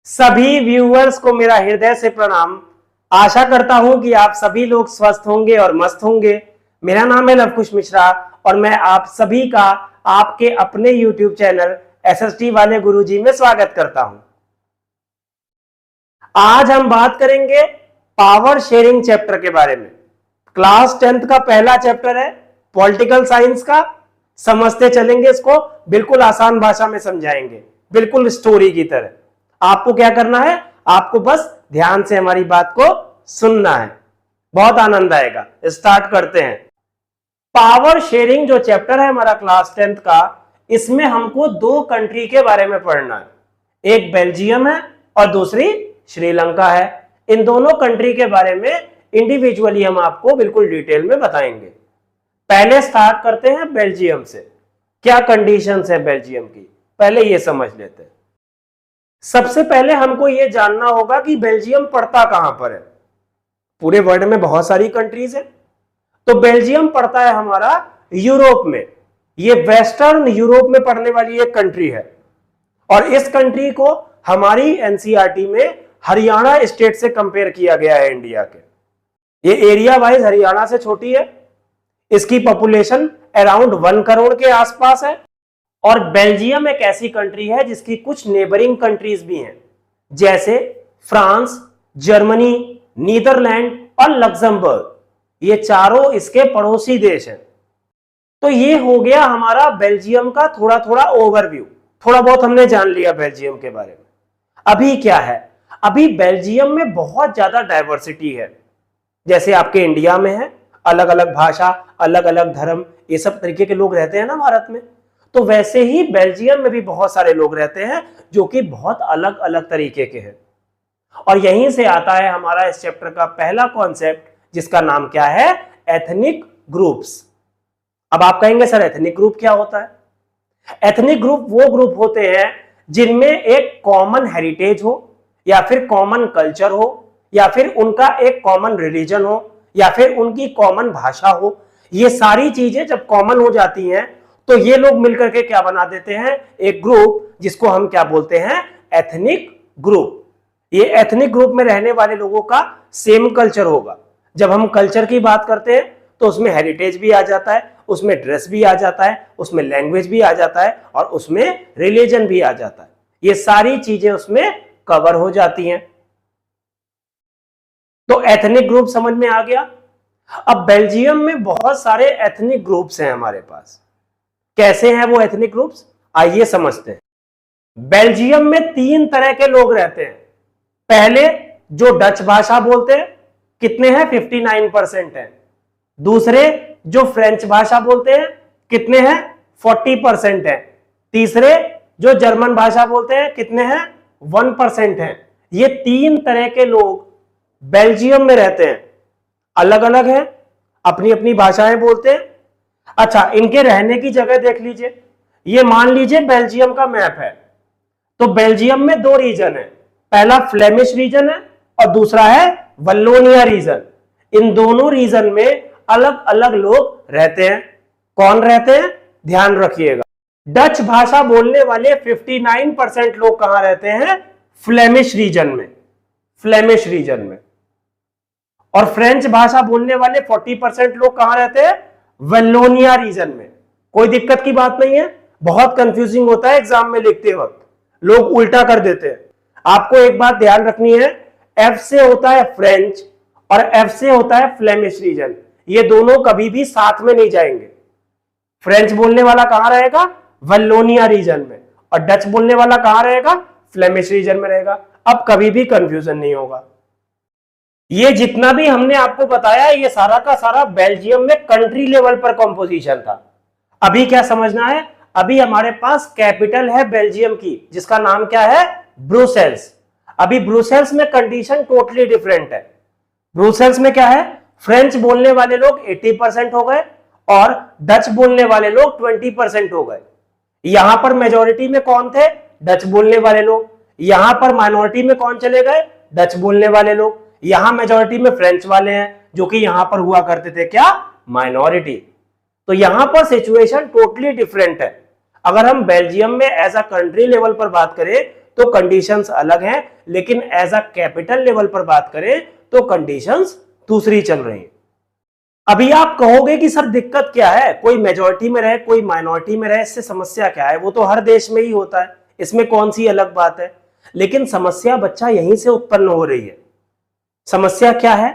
सभी व्यूअर्स को मेरा हृदय से प्रणाम। आशा करता हूं कि आप सभी लोग स्वस्थ होंगे और मस्त होंगे। मेरा नाम है लवकुश मिश्रा और मैं आप सभी का आपके अपने YouTube चैनल एसएसटी वाले गुरुजी में स्वागत करता हूं। आज हम बात करेंगे पावर शेयरिंग चैप्टर के बारे में। क्लास 10th का पहला चैप्टर है पॉलिटिकल साइंस का। समझते चलेंगे, इसको बिल्कुल आसान भाषा में समझाएंगे, बिल्कुल स्टोरी की तरह। आपको क्या करना है, आपको बस ध्यान से हमारी बात को सुनना है, बहुत आनंद आएगा। स्टार्ट करते हैं। पावर शेयरिंग जो चैप्टर है हमारा क्लास 10th का, इसमें हमको दो कंट्री के बारे में पढ़ना है। एक बेल्जियम है और दूसरी श्रीलंका है। इन दोनों कंट्री के बारे में इंडिविजुअली हम आपको बिल्कुल डिटेल में बताएंगे। पहले स्टार्ट करते हैं बेल्जियम से। क्या कंडीशंस है बेल्जियम की, पहले ये समझ लेते हैं। सबसे पहले हमको ये जानना होगा कि बेल्जियम पड़ता कहां पर है। पूरे वर्ल्ड में बहुत सारी कंट्रीज है, तो बेल्जियम पड़ता है हमारा यूरोप में। ये वेस्टर्न यूरोप में पड़ने वाली एक कंट्री है और इस कंट्री को हमारी एनसीईआरटी में हरियाणा स्टेट से कंपेयर किया गया है इंडिया के। ये एरिया वाइज हरियाणा से छोटी है। इसकी पॉपुलेशन अराउंड 1 करोड़ के आसपास है और बेल्जियम एक ऐसी कंट्री है जिसकी कुछ नेबरिंग कंट्रीज भी हैं, जैसे फ्रांस, जर्मनी, नीदरलैंड और लक्जमबर्ग। ये चारों इसके पड़ोसी देश हैं। तो ये हो गया हमारा बेल्जियम का थोड़ा थोड़ा ओवरव्यू। थोड़ा बहुत हमने जान लिया बेल्जियम के बारे में। अभी क्या है, अभी बेल्जियम में बहुत ज्यादा डाइवर्सिटी है। जैसे आपके इंडिया में है, अलग अलग भाषा, अलग अलग धर्म, ये सब तरीके के लोग रहते हैं ना भारत में, तो वैसे ही बेल्जियम में भी बहुत सारे लोग रहते हैं जो कि बहुत अलग अलग तरीके के हैं। और यहीं से आता है हमारा इस चैप्टर का पहला कॉन्सेप्ट, जिसका नाम क्या है, एथनिक ग्रुप्स। अब आप कहेंगे सर एथनिक ग्रुप क्या होता है? एथनिक ग्रुप वो ग्रुप होते हैं जिनमें एक कॉमन हेरिटेज हो, या फिर कॉमन कल्चर हो, या फिर उनका एक कॉमन रिलीजन हो, या फिर उनकी कॉमन भाषा हो। ये सारी चीजें जब कॉमन हो जाती हैं तो ये लोग मिलकर के क्या बना देते हैं, एक ग्रुप, जिसको हम क्या बोलते हैं, एथनिक ग्रुप। ये एथनिक ग्रुप में रहने वाले लोगों का सेम कल्चर होगा। जब हम कल्चर की बात करते हैं तो उसमें हेरिटेज भी आ जाता है, उसमें ड्रेस भी आ जाता है, उसमें लैंग्वेज भी आ जाता है और उसमें रिलीजन भी आ जाता है। ये सारी चीजें उसमें कवर हो जाती हैं। तो एथनिक ग्रुप समझ में आ गया। अब बेल्जियम में बहुत सारे एथनिक ग्रुप्स हैं हमारे पास। कैसे हैं वो एथनिक ग्रुप्स, आइए समझते हैं। बेल्जियम में 3 तरह के लोग रहते हैं। पहले जो डच भाषा बोलते हैं, कितने हैं, 59% हैं। दूसरे जो फ्रेंच भाषा बोलते हैं, कितने हैं, 40% हैं। तीसरे जो जर्मन भाषा बोलते हैं, कितने हैं, 1% हैं। ये 3 तरह के लोग बेल्जियम में रहते हैं। अलग अलग हैं, अपनी अपनी भाषाएं बोलते हैं। अच्छा, इनके रहने की जगह देख लीजिए। ये मान लीजिए बेल्जियम का मैप है, तो बेल्जियम में 2 रीजन है। पहला फ्लेमिश रीजन है और दूसरा है वल्लोनिया रीजन। इन दोनों रीजन में अलग अलग लोग रहते हैं। कौन रहते हैं, ध्यान रखिएगा। डच भाषा बोलने वाले 59% लोग कहां रहते हैं, फ्लेमिश रीजन में, फ्लेमिश रीजन में। और फ्रेंच भाषा बोलने वाले 40% लोग कहां रहते हैं, वल्लोनिया रीजन में। कोई दिक्कत की बात नहीं है, बहुत कंफ्यूजिंग होता है एग्जाम में लिखते वक्त, लोग उल्टा कर देते हैं। आपको एक बात ध्यान रखनी है, एफ से होता है फ्रेंच और एफ से होता है फ्लेमिश रीजन। ये दोनों कभी भी साथ में नहीं जाएंगे। फ्रेंच बोलने वाला कहां रहेगा, वल्लोनिया रीजन में, और डच बोलने वाला कहां रहेगा, फ्लेमिश रीजन में रहेगा। अब कभी भी कंफ्यूजन नहीं होगा। ये जितना भी हमने आपको बताया, ये सारा का सारा बेल्जियम में कंट्री लेवल पर कॉम्पोजिशन था। अभी क्या समझना है, अभी हमारे पास कैपिटल है बेल्जियम की, जिसका नाम क्या है, ब्रुसेल्स। अभी ब्रुसेल्स में कंडीशन टोटली डिफरेंट है। ब्रुसेल्स में क्या है, फ्रेंच बोलने वाले लोग 80% हो गए और डच बोलने वाले लोग 20% हो गए। यहां पर मेजोरिटी में कौन थे, डच बोलने वाले लोग। यहां पर माइनॉरिटी में कौन चले गए, डच बोलने वाले लोग। यहां मेजोरिटी में फ्रेंच वाले हैं, जो कि यहां पर हुआ करते थे क्या, माइनॉरिटी। तो यहां पर सिचुएशन टोटली डिफरेंट है। अगर हम बेल्जियम में एज अ कंट्री लेवल पर बात करें तो कंडीशंस अलग हैं, लेकिन एज अ कैपिटल लेवल पर बात करें तो कंडीशंस दूसरी चल रही हैं। अभी आप कहोगे कि सर दिक्कत क्या है, कोई मेजॉरिटी में रहे कोई माइनॉरिटी में रहे, इससे समस्या क्या है? वो तो हर देश में ही होता है, इसमें कौन सी अलग बात है? लेकिन समस्या बच्चा यहीं से उत्पन्न हो रही है। समस्या क्या है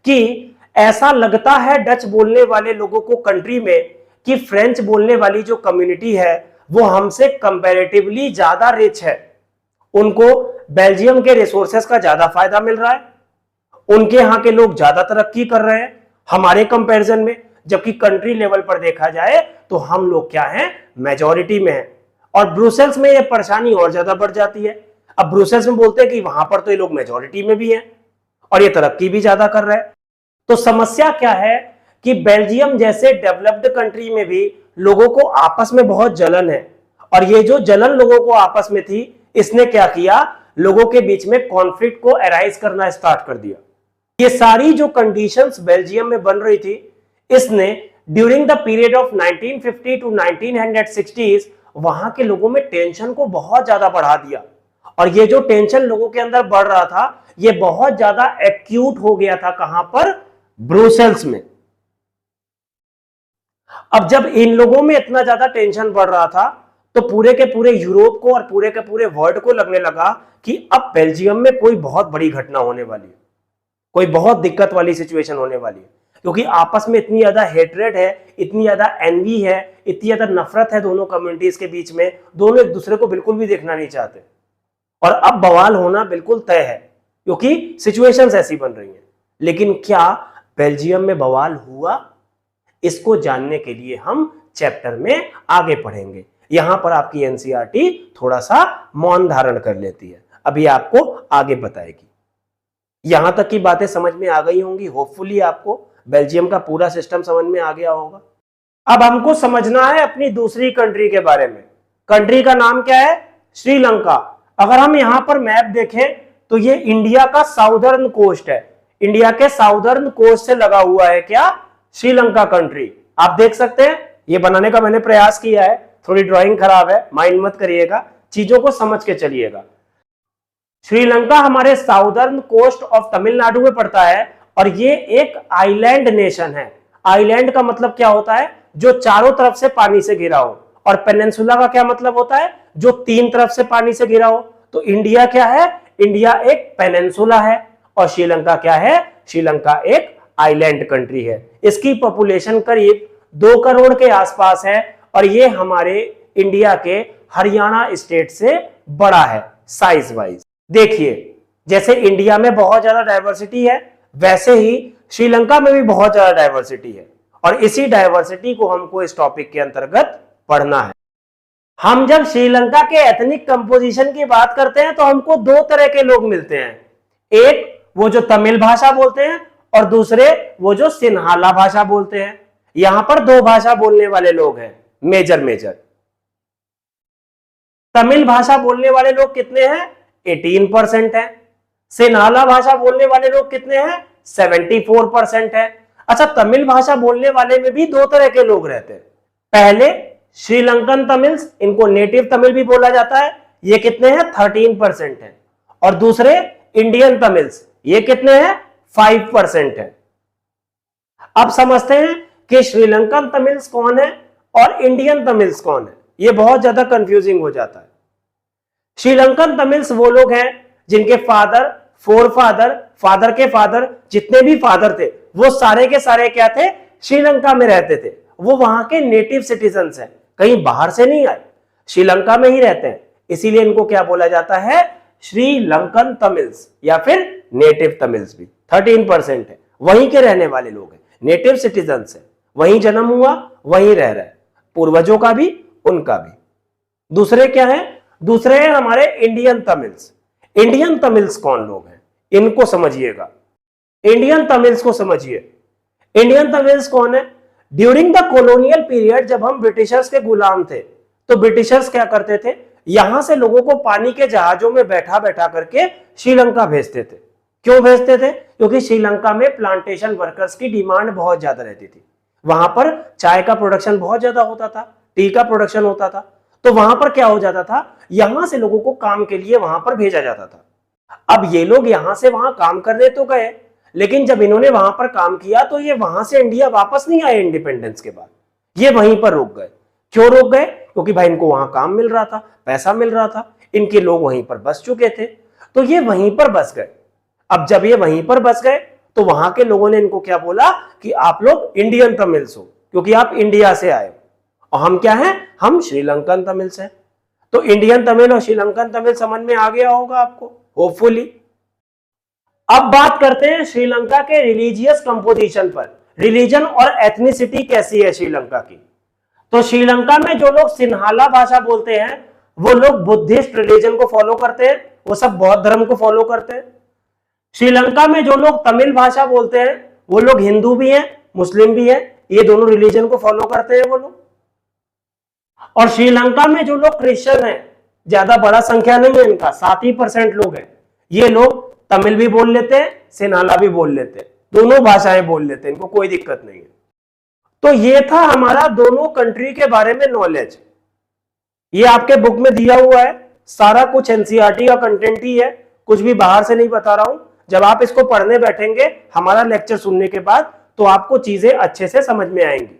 कि ऐसा लगता है डच बोलने वाले लोगों को कंट्री में कि फ्रेंच बोलने वाली जो कम्युनिटी है वो हमसे कंपैरेटिवली ज्यादा रिच है, उनको बेल्जियम के रिसोर्सेस का ज्यादा फायदा मिल रहा है, उनके यहां के लोग ज्यादा तरक्की कर रहे हैं हमारे कंपैरिजन में, जबकि कंट्री लेवल पर देखा जाए तो हम लोग क्या हैं, मेजॉरिटी में हैं। और ब्रुसेल्स में ये परेशानी और ज्यादा बढ़ जाती है। अब ब्रुसेल्स में बोलते हैं कि वहां पर तो ये लोग मेजॉरिटी में भी हैं और ये तरक्की भी ज्यादा कर रहे हैं। तो समस्या क्या है कि बेल्जियम जैसे डेवलप्ड कंट्री में भी लोगों को आपस में बहुत जलन है, और ये जो जलन लोगों को आपस में थी, इसने क्या किया, लोगों के बीच में कॉन्फ्लिक्ट को अराइज करना स्टार्ट कर दिया। ये सारी जो कंडीशंस बेल्जियम में बन रही थी, इसने during the period of 1950 to 1960s वहां के लोगों में टेंशन को बहुत ज्यादा बढ़ा दिया। और ये जो टेंशन लोगों के अंदर बढ़ रहा था, ये बहुत ज्यादा एक्यूट हो गया था। कहां पर? ब्रुसेल्स में। अब जब इन लोगों में इतना ज्यादा टेंशन बढ़ रहा था, तो पूरे के पूरे यूरोप को और पूरे के पूरे वर्ल्ड को लगने लगा कि अब बेल्जियम में कोई बहुत बड़ी घटना होने वाली है, कोई बहुत दिक्कत वाली सिचुएशन होने वाली है, क्योंकि आपस में इतनी ज्यादा हेट्रेड है, इतनी ज्यादा एनवी है, इतनी ज्यादा नफरत है दोनों कम्युनिटीज के बीच में, दोनों एक दूसरे को बिल्कुल भी देखना नहीं चाहते। और अब बवाल होना बिल्कुल तय है, क्योंकि सिचुएशंस ऐसी बन रही हैं। लेकिन क्या बेल्जियम में बवाल हुआ? इसको जानने के लिए हम चैप्टर में आगे पढ़ेंगे। यहां पर आपकी एनसीईआरटी थोड़ा सा मौन धारण कर लेती है, अभी आपको आगे बताएगी। यहां तक की बातें समझ में आ गई होंगी, होपफुली आपको बेल्जियम का पूरा सिस्टम समझ में आ गया होगा। अब हमको समझना है अपनी दूसरी कंट्री के बारे में। कंट्री का नाम क्या है? श्रीलंका। अगर हम यहां पर मैप देखें तो ये इंडिया का साउदर्न कोस्ट है, इंडिया के साउदर्न कोस्ट से लगा हुआ है क्या? श्रीलंका कंट्री। आप देख सकते हैं, ये बनाने का मैंने प्रयास किया है, थोड़ी ड्राइंग खराब है, माइंड मत करिएगा, चीजों को समझ के चलिएगा। श्रीलंका हमारे साउदर्न कोस्ट ऑफ तमिलनाडु में पड़ता है, और ये एक आइलैंड नेशन है। आइलैंड का मतलब क्या होता है? जो चारों तरफ से पानी से घिरा हो। और पेनिनसुला का क्या मतलब होता है? जो तीन तरफ से पानी से घिरा हो। तो इंडिया क्या है? इंडिया एक पेनिनसुला है, और श्रीलंका क्या है? श्रीलंका एक आइलैंड कंट्री है। इसकी पॉपुलेशन करीब 2 करोड़ के आसपास है, और ये हमारे इंडिया के हरियाणा स्टेट से बड़ा है साइज वाइज। देखिए, जैसे इंडिया में बहुत ज्यादा डाइवर्सिटी है, वैसे ही श्रीलंका में भी बहुत ज्यादा डाइवर्सिटी है, और इसी डाइवर्सिटी को हमको इस टॉपिक के अंतर्गत पढ़ना है। हम जब श्रीलंका के एथनिक कंपोजिशन की बात करते हैं तो हमको 2 तरह के लोग मिलते हैं, एक वो जो तमिल भाषा बोलते हैं, और दूसरे वो जो सिन्हाला भाषा बोलते हैं। यहां पर 2 भाषा बोलने वाले लोग हैं, मेजर। तमिल भाषा बोलने वाले लोग कितने हैं? 18% है। सिन्हाला भाषा बोलने वाले लोग कितने हैं? 74% है। अच्छा, तमिल भाषा बोलने वाले में भी 2 तरह के लोग रहते हैं। पहले श्रीलंकन तमिल्स, इनको नेटिव तमिल भी बोला जाता है, ये कितने हैं? 13% है। और दूसरे इंडियन तमिल्स, ये कितने हैं? 5% है। अब समझते हैं कि श्रीलंकन तमिल्स कौन है और इंडियन तमिल्स कौन है। ये बहुत ज्यादा कंफ्यूजिंग हो जाता है। श्रीलंकन तमिल्स वो लोग हैं जिनके फादर, फादर के फादर, जितने भी फादर थे वो सारे के सारे क्या थे? श्रीलंका में रहते थे। वो वहां के नेटिव सिटीजन्स हैं, कहीं बाहर से नहीं आए, श्रीलंका में ही रहते हैं। इसीलिए इनको क्या बोला जाता है? श्रीलंकन तमिल्स या फिर नेटिव तमिल्स भी 13% है। वहीं के रहने वाले लोग हैं, नेटिव सिटीजन्स है, वहीं जन्म हुआ, वहीं रह रहे, पूर्वजों का भी उनका भी। दूसरे क्या है? दूसरे हैं हमारे इंडियन तमिल्स। इंडियन तमिल्स कौन लोग हैं? इनको समझिएगा, इंडियन तमिल्स को समझिए। इंडियन तमिल्स कौन है? ड्यूरिंग द कॉलोनियल पीरियड, जब हम ब्रिटिशर्स के गुलाम थे, तो ब्रिटिशर्स क्या करते थे? यहां से लोगों को पानी के जहाजों में बैठा बैठा करके श्रीलंका भेजते थे। क्यों भेजते थे? क्योंकि श्रीलंका में प्लांटेशन वर्कर्स की डिमांड बहुत ज्यादा रहती थी। वहां पर चाय का प्रोडक्शन बहुत ज्यादा होता था, टी का प्रोडक्शन होता था, तो वहां पर क्या हो जाता था, यहां से लोगों को काम के लिए वहां पर भेजा जाता था। अब ये लोग यहां से वहां काम करने तो गए, लेकिन जब इन्होंने वहां पर काम किया तो ये वहां से इंडिया वापस नहीं आए इंडिपेंडेंस के बाद, ये वहीं पर रुक गए। क्यों रुक गए? क्योंकि भाई इनको वहां काम मिल रहा था, पैसा मिल रहा था, इनके लोग वहीं पर बस चुके थे, तो ये वहीं पर बस गए। अब जब ये वहीं पर बस गए तो वहां के लोगों ने इनको क्या बोला कि आप लोग इंडियन तमिल्स हो, क्योंकि आप इंडिया से आए हो, और हम क्या हैं, हम श्रीलंकन तमिल्स हैं। तो इंडियन तमिल और श्रीलंकन तमिल समझ में आ गया होगा आपको, होपफुली। अब बात करते हैं श्रीलंका के रिलीजियस कंपोजिशन पर, रिलीजन और एथनिसिटी कैसी है श्रीलंका की। तो श्रीलंका में जो लोग सिन्हाला भाषा बोलते हैं वो लोग बुद्धिस्ट रिलीजन को फॉलो करते हैं, वो सब बौद्ध धर्म को फॉलो करते हैं। श्रीलंका में जो लोग तमिल भाषा बोलते हैं वो लोग हिंदू भी हैं, मुस्लिम भी हैं, ये दोनों रिलीजन को फॉलो करते हैं वो लोग। और श्रीलंका में जो लोग क्रिश्चियन हैं, ज्यादा बड़ा संख्या नहीं है इनका, 7% लोग हैं, ये लोग तमिल भी बोल लेते हैं, सिन्हाला भी बोल लेते हैं, दोनों भाषाएं बोल लेते हैं, इनको कोई दिक्कत नहीं है। तो ये था हमारा दोनों कंट्री के बारे में नॉलेज। ये आपके बुक में दिया हुआ है, सारा कुछ एनसीईआरटी का कंटेंट ही है, कुछ भी बाहर से नहीं बता रहा हूं। जब आप इसको पढ़ने बैठेंगे हमारा लेक्चर सुनने के बाद, तो आपको चीजें अच्छे से समझ में आएंगी।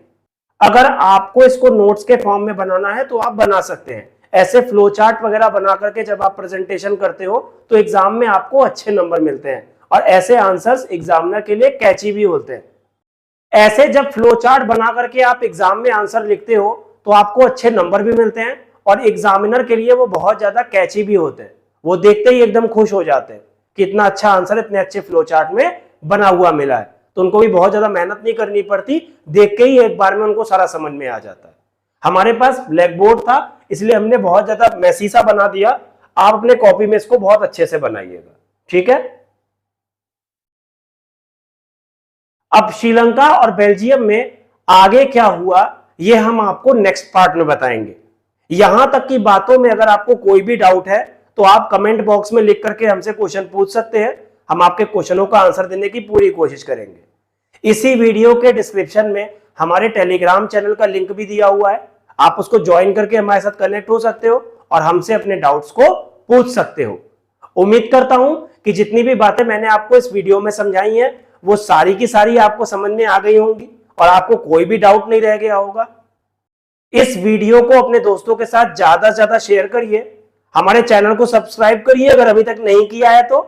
अगर आपको इसको नोट्स के फॉर्म में बनाना है तो आप बना सकते हैं। ऐसे फ्लो चार्ट वगैरह बना करके जब आप प्रेजेंटेशन करते हो तो एग्जाम में आपको अच्छे नंबर मिलते हैं, और ऐसे आंसर्स एग्जामिनर के लिए कैची भी होते हैं। ऐसे जब फ्लो चार्ट बना करके आप एग्जाम में आंसर लिखते हो तो आपको अच्छे नंबर भी मिलते हैं, और एग्जामिनर के लिए वो बहुत ज्यादा कैची भी होते हैं। वो देखते ही एकदम खुश हो जाते हैं कि इतना अच्छा आंसर इतने अच्छे फ्लो चार्ट में बना हुआ मिला है। तो उनको भी बहुत ज्यादा मेहनत नहीं करनी पड़ती, देख के ही एक बार में उनको सारा समझ में आ जाता है। हमारे पास ब्लैक बोर्ड था इसलिए हमने बहुत ज्यादा मैसी सा बना दिया, आप अपने कॉपी में इसको बहुत अच्छे से बनाइएगा, ठीक है। अब श्रीलंका और बेल्जियम में आगे क्या हुआ ये हम आपको नेक्स्ट पार्ट में बताएंगे। यहां तक की बातों में अगर आपको कोई भी डाउट है तो आप कमेंट बॉक्स में लिख करके हमसे क्वेश्चन पूछ सकते हैं, हम आपके क्वेश्चनों का आंसर देने की पूरी कोशिश करेंगे। इसी वीडियो के डिस्क्रिप्शन में हमारे टेलीग्राम चैनल का लिंक भी दिया हुआ है, आप उसको ज्वाइन करके हमारे साथ कनेक्ट हो सकते हो और हमसे अपने डाउट्स को पूछ सकते हो। उम्मीद करता हूं कि जितनी भी बातें मैंने आपको इस वीडियो में समझाई हैं वो सारी की सारी आपको समझ में आ गई होंगी और आपको कोई भी डाउट नहीं रह गया होगा। इस वीडियो को अपने दोस्तों के साथ ज्यादा से ज्यादा शेयर करिए, हमारे चैनल को सब्सक्राइब करिए अगर अभी तक नहीं किया है तो।